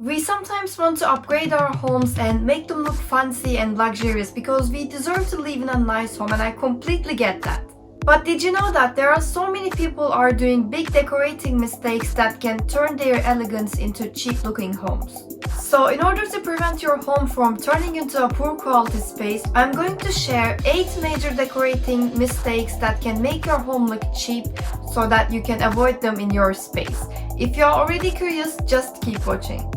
We sometimes want to upgrade our homes and make them look fancy and luxurious because we deserve to live in a nice home, and I completely get that. But did you know that there are so many people are doing big decorating mistakes that can turn their elegance into cheap looking homes? So in order to prevent your home from turning into a poor quality space, I'm going to share 8 major decorating mistakes that can make your home look cheap so that you can avoid them in your space. If you're already curious, just keep watching.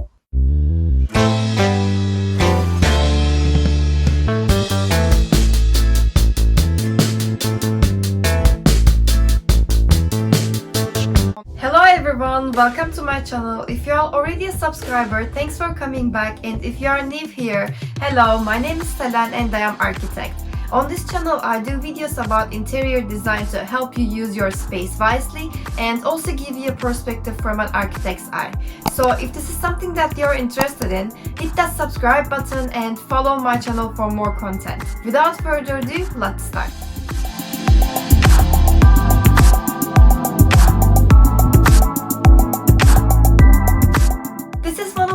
Hello everyone, welcome to my channel. If you are already a subscriber, thanks for coming back, and if you are new here, hello, my name is Selen and I am architect. On this channel I do videos about interior design to help you use your space wisely and also give you a perspective from an architect's eye. So if this is something that you're interested in, hit that subscribe button and follow my channel for more content. Without further ado, let's start.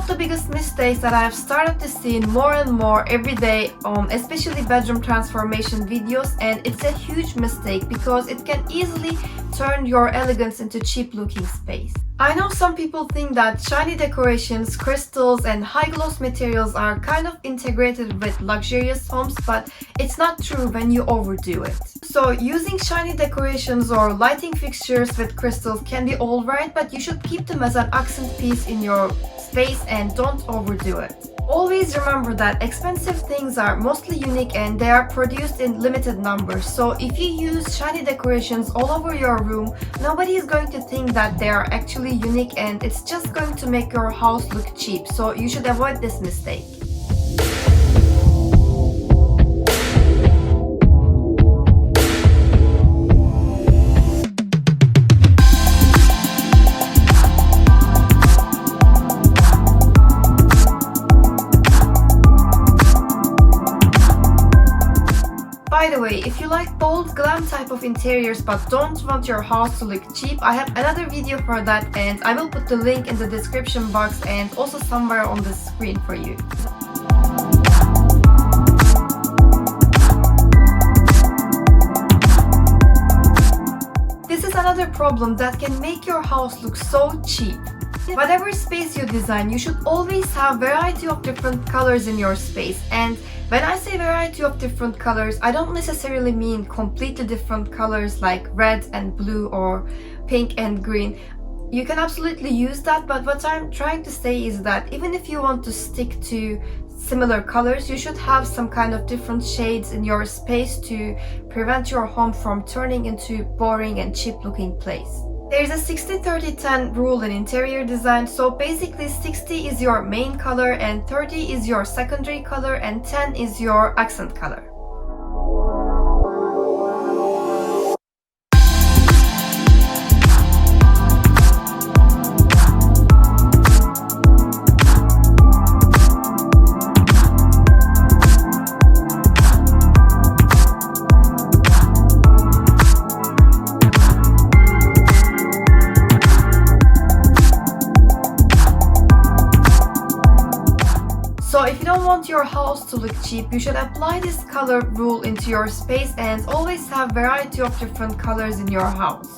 The biggest mistakes that I have started to see more and more every day on especially bedroom transformation videos, and it's a huge mistake because it can easily turn your elegance into cheap looking space. I know some people think that shiny decorations, crystals and high gloss materials are kind of integrated with luxurious homes, but it's not true when you overdo it. So using shiny decorations or lighting fixtures with crystals can be alright, but you should keep them as an accent piece in your space and don't overdo it. Always remember that expensive things are mostly unique and they are produced in limited numbers. So if you use shiny decorations all over your room, nobody is going to think that they are actually unique, and it's just going to make your house look cheap. So you should avoid this mistake. By the way, if you like bold, glam type of interiors but don't want your house to look cheap, I have another video for that, and I will put the link in the description box and also somewhere on the screen for you. This is another problem that can make your house look so cheap. Whatever space you design, you should always have variety of different colors in your space. And when I say variety of different colors, I don't necessarily mean completely different colors like red and blue or pink and green. You can absolutely use that, but what I'm trying to say is that even if you want to stick to similar colors, you should have some kind of different shades in your space to prevent your home from turning into boring and cheap looking place. There's a 60-30-10 rule in interior design, so basically 60 is your main color and 30 is your secondary color and 10 is your accent color. So if you don't want your house to look cheap, you should apply this color rule into your space and always have variety of different colors in your house.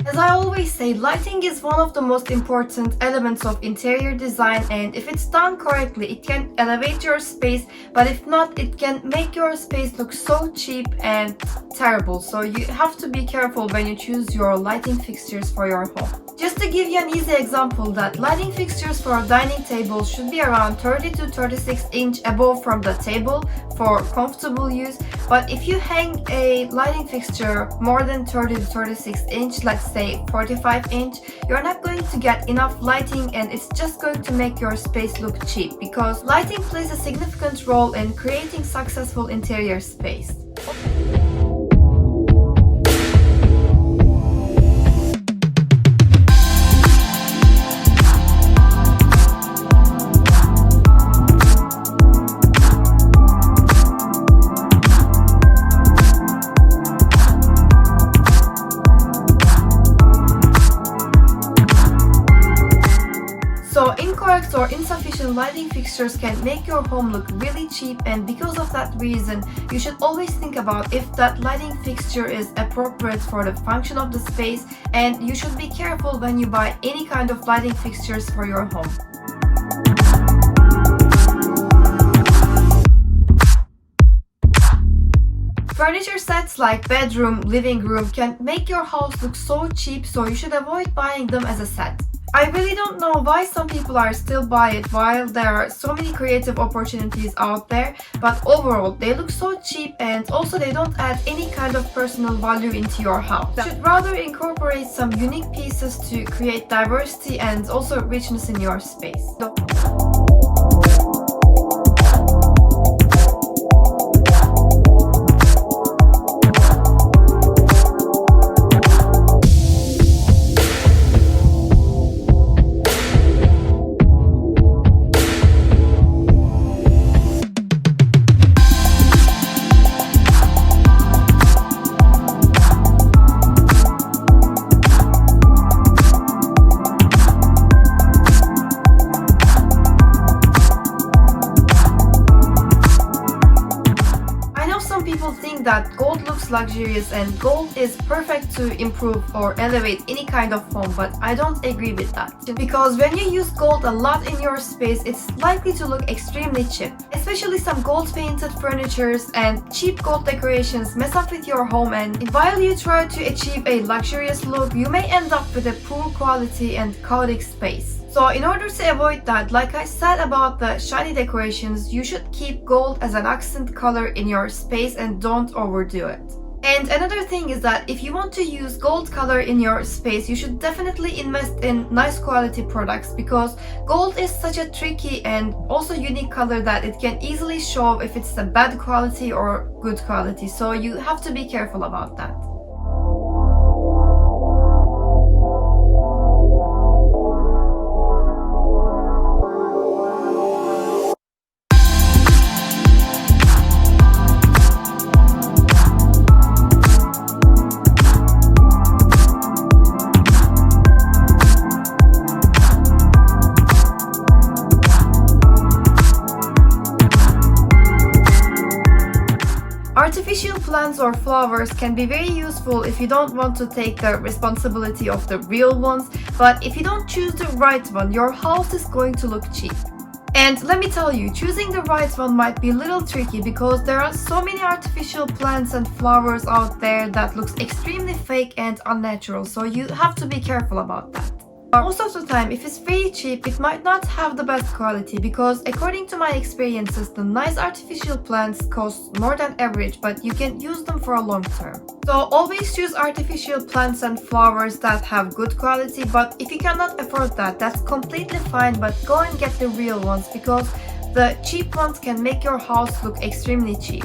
As I always say, lighting is one of the most important elements of interior design, and if it's done correctly, it can elevate your space, but if not, it can make your space look so cheap and terrible. So you have to be careful when you choose your lighting fixtures for your home. Just to give you an easy example, that lighting fixtures for dining tables should be around 30 to 36 inch above from the table for comfortable use. But if you hang a lighting fixture more than 30 to 36 inch, let's say 45 inch, you're not going to get enough lighting, and it's just going to make your space look cheap, because lighting plays a significant role in creating successful interior space. or insufficient lighting fixtures can make your home look really cheap, and because of that reason, you should always think about if that lighting fixture is appropriate for the function of the space, and you should be careful when you buy any kind of lighting fixtures for your home. Furniture sets like bedroom, living room can make your house look so cheap, so you should avoid buying them as a set. I really don't know why some people are still buy it while there are so many creative opportunities out there, but overall they look so cheap, and also they don't add any kind of personal value into your house. You should rather incorporate some unique pieces to create diversity and also richness in your space. That gold looks luxurious and gold is perfect to improve or elevate any kind of home, but I don't agree with that. Because when you use gold a lot in your space, it's likely to look extremely cheap. Especially some gold painted furnitures and cheap gold decorations mess up with your home, and while you try to achieve a luxurious look, you may end up with a poor quality and chaotic space. So in order to avoid that, like I said about the shiny decorations, you should keep gold as an accent color in your space and don't overdo it. And another thing is that if you want to use gold color in your space, you should definitely invest in nice quality products, because gold is such a tricky and also unique color that it can easily show if it's a bad quality or good quality. So you have to be careful about that. Artificial plants or flowers can be very useful if you don't want to take the responsibility of the real ones, but if you don't choose the right one, your house is going to look cheap. And let me tell you, choosing the right one might be a little tricky because there are so many artificial plants and flowers out there that looks extremely fake and unnatural, so you have to be careful about that. Most of the time, if it's very cheap, it might not have the best quality, because according to my experiences, the nice artificial plants cost more than average, but you can use them for a long term. So always choose artificial plants and flowers that have good quality, but if you cannot afford that, that's completely fine, but go and get the real ones, because the cheap ones can make your house look extremely cheap.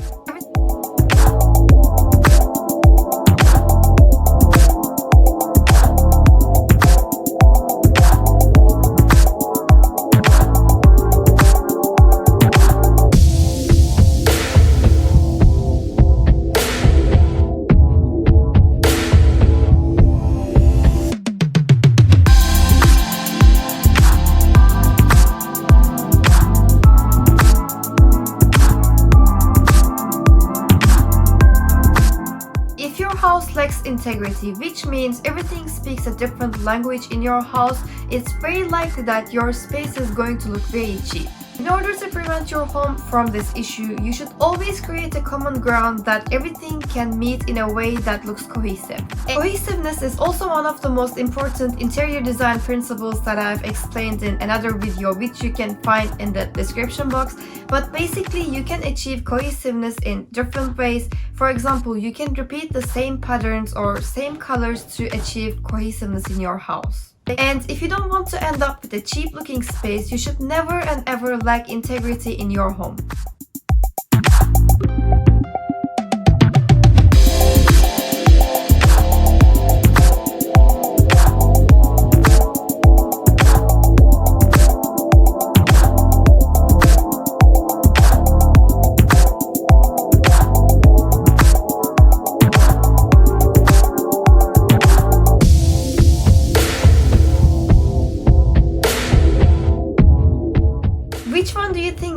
Lacks integrity, which means everything speaks a different language in your house, it's very likely that your space is going to look very cheap. In order to prevent your home from this issue, you should always create a common ground that everything can meet in a way that looks cohesive. Cohesiveness is also one of the most important interior design principles that I've explained in another video, which you can find in the description box. But basically, you can achieve cohesiveness in different ways. For example, you can repeat the same patterns or same colors to achieve cohesiveness in your house. And if you don't want to end up with a cheap looking space, you should never and ever lack integrity in your home.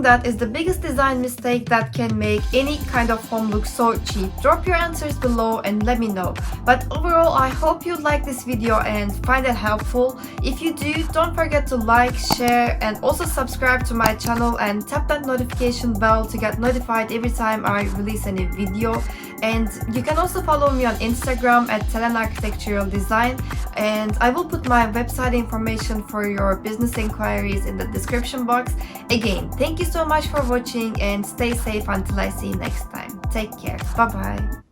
think that is the biggest design mistake that can make any kind of home look so cheap? Drop your answers below and let me know. But overall, I hope you like this video and find it helpful. If you do, don't forget to like, share, and also subscribe to my channel and tap that notification bell to get notified every time I release a new video. And you can also follow me on Instagram at selenarchitecturaldesign, and I will put my website information for your business inquiries in the description box. Again, thank you so much for watching and stay safe until I see you next time. Take care. Bye bye.